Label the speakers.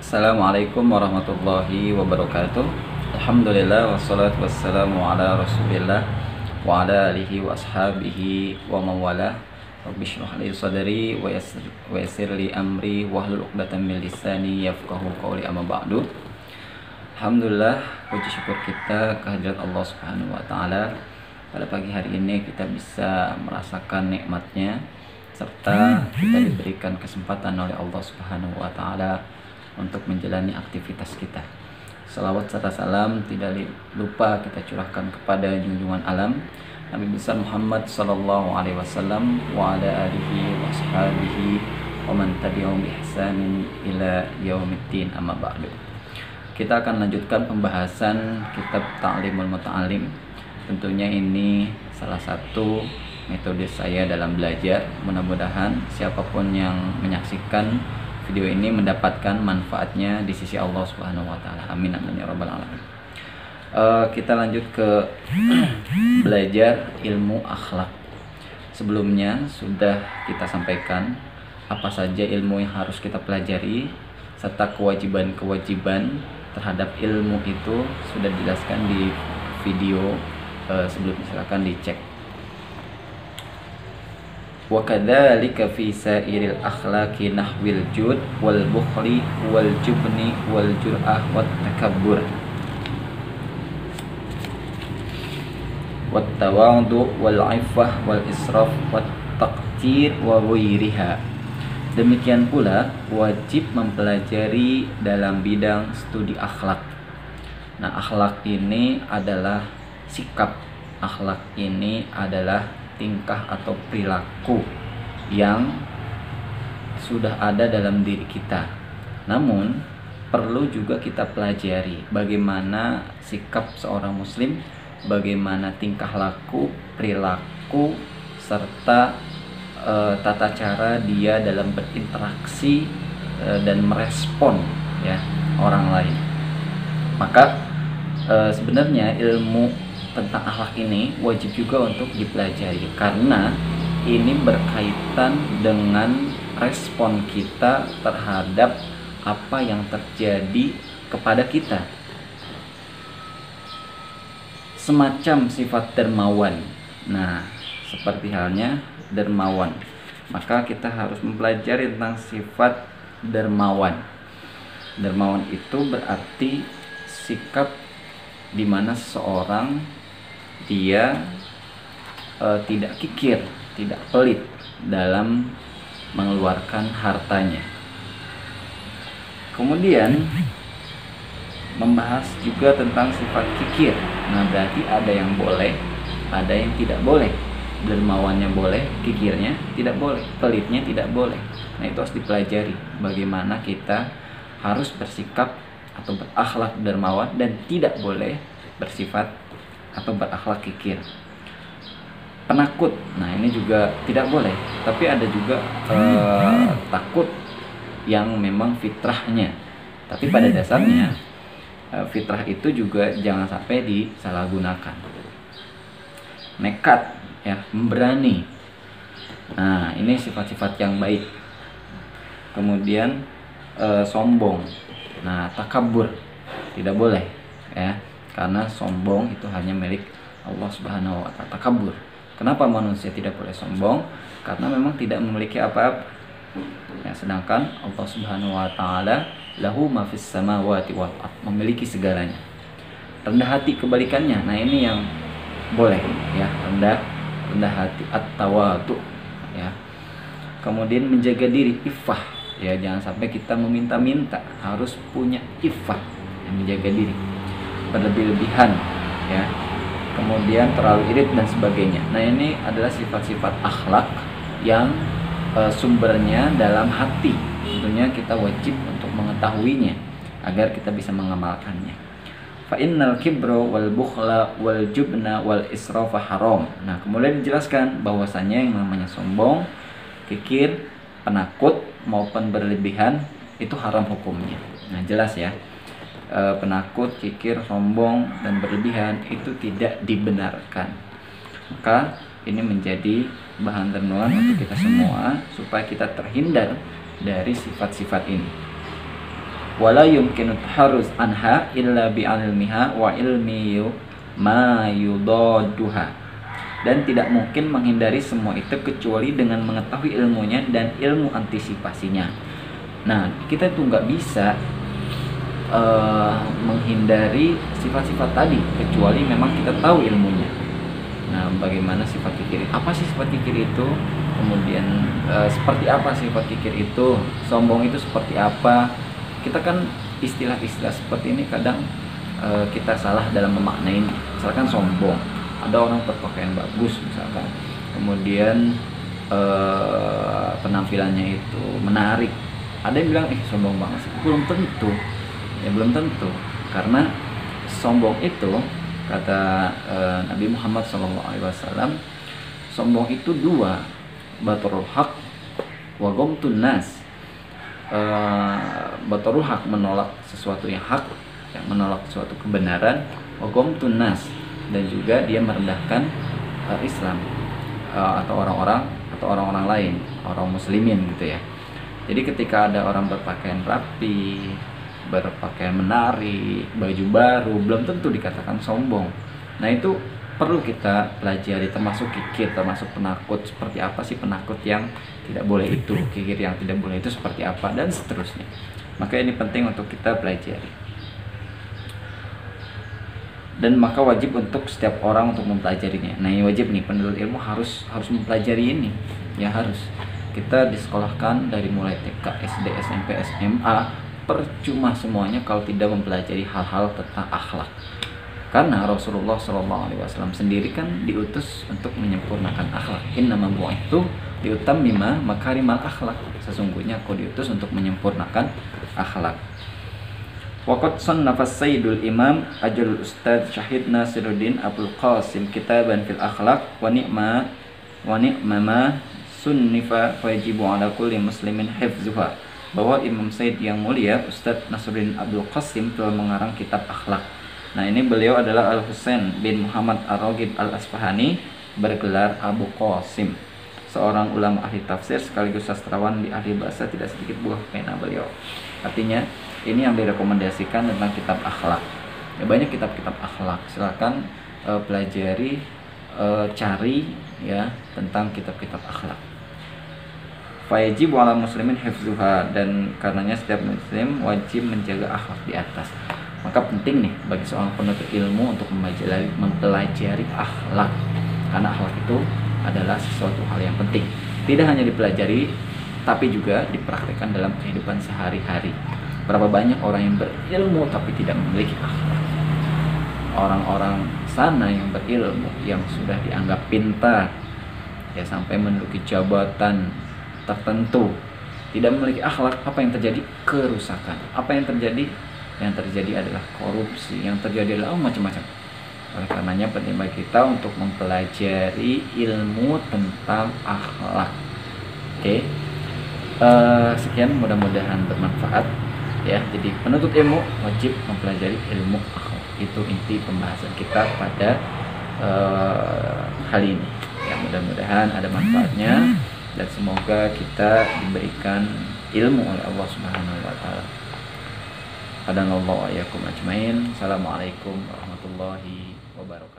Speaker 1: Assalamualaikum warahmatullahi wabarakatuh. Alhamdulillah wassalatu wassalamu ala rasulillah wa ala alihi wa ashabihi wa mawala. Rabbi shrah li sadri wa yassir li amri wahlul 'uqdatam min lisani yafqahu qawli, amma ba'du. Alhamdulillah, puji syukur kita kehadirat Allah Subhanahu wa taala. Pada pagi hari ini kita bisa merasakan nikmatnya serta kita diberikan kesempatan oleh Allah Subhanahu wa taala untuk menjalani aktivitas kita. Salawat serta salam tidak lupa kita curahkan kepada junjungan alam Nabi besar Muhammad sallallahu alaihi wasallam wa ala alihi wa ashabihi wa man tabi'ahum bi ihsanin ila yaumiddin, amma ba'du. Kita akan lanjutkan pembahasan kitab Ta'limul Muta'allim. Tentunya ini salah satu metode saya dalam belajar. Mudah-mudahan siapapun yang menyaksikan video ini mendapatkan manfaatnya di sisi Allah Subhanahu wa taala. Amin amin ya rabbal alamin. Kita lanjut ke belajar ilmu akhlak. Sebelumnya sudah kita sampaikan apa saja ilmu yang harus kita pelajari serta kewajiban-kewajiban terhadap ilmu itu sudah dijelaskan di video sebelumnya, silakan dicek. Wa kadzalika fi sairil akhlaqi nahwil jud wal bukhli wal jubni wal jur'ah wat takabbur wat tawadhu wal iffah wal israf wat taqtir wa ghairiha. Demikian pula wajib mempelajari dalam bidang studi akhlak. Nah, akhlak ini adalah sikap, akhlak ini adalah tingkah atau perilaku yang sudah ada dalam diri kita. Namun perlu juga kita pelajari bagaimana sikap seorang muslim, bagaimana tingkah laku, perilaku serta tata cara dia dalam berinteraksi dan merespon ya orang lain. Maka sebenarnya ilmu tentang akhlak ini wajib juga untuk dipelajari karena ini berkaitan dengan respon kita terhadap apa yang terjadi kepada kita. Semacam sifat dermawan. Nah, seperti halnya dermawan. Maka kita harus mempelajari tentang sifat dermawan. Dermawan itu berarti sikap di mana seseorang dia tidak kikir, tidak pelit dalam mengeluarkan hartanya. Kemudian membahas juga tentang sifat kikir. Nah, berarti ada yang boleh, ada yang tidak boleh. Dermawannya boleh, kikirnya tidak boleh, pelitnya tidak boleh. Nah, itu harus dipelajari bagaimana kita harus bersikap atau berakhlak dermawan dan tidak boleh bersifat atau berakhlak kikir. Penakut, nah ini juga tidak boleh. Tapi ada juga takut yang memang fitrahnya. Tapi pada dasarnya fitrah itu juga jangan sampai disalahgunakan. Nekat, ya, memberani. Nah, ini sifat-sifat yang baik. Kemudian sombong. Nah, takabur tidak boleh, ya. Karena sombong itu hanya milik Allah Subhanahu wa taala. Takabur. Kenapa manusia tidak boleh sombong? Karena memang tidak memiliki apa-apa. Ya, sedangkan Allah Subhanahu wa taala lahu ma fis samawati wal ardh, memiliki segalanya. Rendah hati kebalikannya. Nah, ini yang boleh, ya, rendah hati, at-tawadhu, ya. Kemudian menjaga diri, iffah, ya, jangan sampai kita meminta-minta, harus punya iffah, yang menjaga diri. Berlebih-lebihan, ya, kemudian terlalu irit dan sebagainya. Nah, ini adalah sifat-sifat akhlak yang sumbernya dalam hati. Tentunya kita wajib untuk mengetahuinya agar kita bisa mengamalkannya. Fa innal kibra wal bukhla wal jubna wal israfa haram. Nah, kemudian dijelaskan bahwasanya yang namanya sombong, kikir, penakut maupun berlebihan itu haram hukumnya. Nah, jelas ya. Penakut, kikir, sombong, dan berlebihan itu tidak dibenarkan. Maka ini menjadi bahan renungan untuk kita semua supaya kita terhindar dari sifat-sifat ini. wala yumkinu taharruz anha illa bi ilmiha wa ilmi ma yudadduha, dan tidak mungkin menghindari semua itu kecuali dengan mengetahui ilmunya dan ilmu antisipasinya. Nah, kita tuh nggak bisa menghindari sifat-sifat tadi kecuali memang kita tahu ilmunya. Nah, bagaimana sifat kikir? Apa sih sifat kikir itu? Kemudian seperti apa sifat kikir itu? Sombong itu seperti apa? Kita kan istilah-istilah seperti ini kadang kita salah dalam memaknai. Misalkan sombong, ada orang berpakaian bagus misalkan, kemudian penampilannya itu menarik, ada yang bilang sombong banget. Belum tentu, ya belum tentu, karena sombong itu kata Nabi Muhammad SAW, sombong itu dua, batarul haq wa ghamtun nas. Batarul haq menolak sesuatu yang hak, yang menolak sesuatu kebenaran, wa ghamtun nas, dan juga dia merendahkan Islam atau orang-orang lain, orang muslimin gitu ya. Jadi ketika ada orang berpakaian rapi, berpakaian menarik, baju baru, belum tentu dikatakan sombong. Nah, itu perlu kita pelajari, termasuk kikir, termasuk penakut. Seperti apa sih penakut yang tidak boleh itu, kikir yang tidak boleh itu seperti apa, dan seterusnya. Maka ini penting untuk kita pelajari. Dan maka wajib untuk setiap orang untuk mempelajarinya. Nah, ini wajib nih, penuntut ilmu harus mempelajari ini. Ya harus. Kita disekolahkan dari mulai TK, SD, SMP, SMA, percuma semuanya kalau tidak mempelajari hal-hal tentang akhlak. Karena Rasulullah SAW sendiri kan diutus untuk menyempurnakan akhlak. Innama bu'itsu liutammima makarimal akhlak. Sesungguhnya aku diutus untuk menyempurnakan akhlak. Waqad sannafa Sayyidul Imam Ajul Ustadz Syahid Nasiruddin Abdul Qasim kitaban fil akhlaq wa ni'ma ma sunnifa fa yajibu ala kulli muslimin hifzuha. Bahwa Imam Sayyid yang mulia Ustadz Nasiruddin Abdul Qasim telah mengarang kitab akhlak. Nah, ini beliau adalah Al-Husain bin Muhammad Ar-Raghib Al-Asfahani, bergelar Abu Qasim, seorang ulama ahli tafsir sekaligus sastrawan di ahli bahasa, tidak sedikit buah pena beliau. Artinya ini yang direkomendasikan tentang kitab akhlak. Ya, banyak kitab-kitab akhlak, silakan pelajari, cari ya tentang kitab-kitab akhlak. Fayajibu ala muslimin hifzuha, dan karenanya setiap muslim wajib menjaga akhlak di atas. Maka penting nih bagi seorang penuntut ilmu untuk mempelajari akhlak, karena akhlak itu adalah sesuatu hal yang penting. Tidak hanya dipelajari, tapi juga dipraktikkan dalam kehidupan sehari-hari. Berapa banyak orang yang berilmu tapi tidak memiliki akhlak. Orang-orang sana yang berilmu, yang sudah dianggap pintar, ya sampai menduduki jabatan tertentu, tidak memiliki akhlak, apa yang terjadi? Kerusakan. Apa yang terjadi? Yang terjadi adalah korupsi, yang terjadi adalah macam-macam. Oleh karenanya penting bagi kita untuk mempelajari ilmu tentang akhlak. Oke. Sekian, mudah-mudahan bermanfaat ya. Jadi penuntut ilmu wajib mempelajari ilmu akhlak. Itu inti pembahasan kita pada hal ini. Ya, mudah-mudahan ada manfaatnya dan semoga kita diberikan ilmu oleh Allah Subhanahu wa taala. Hadanallahu wa iyyakum ajmain. Assalamualaikum warahmatullahi wabarakatuh.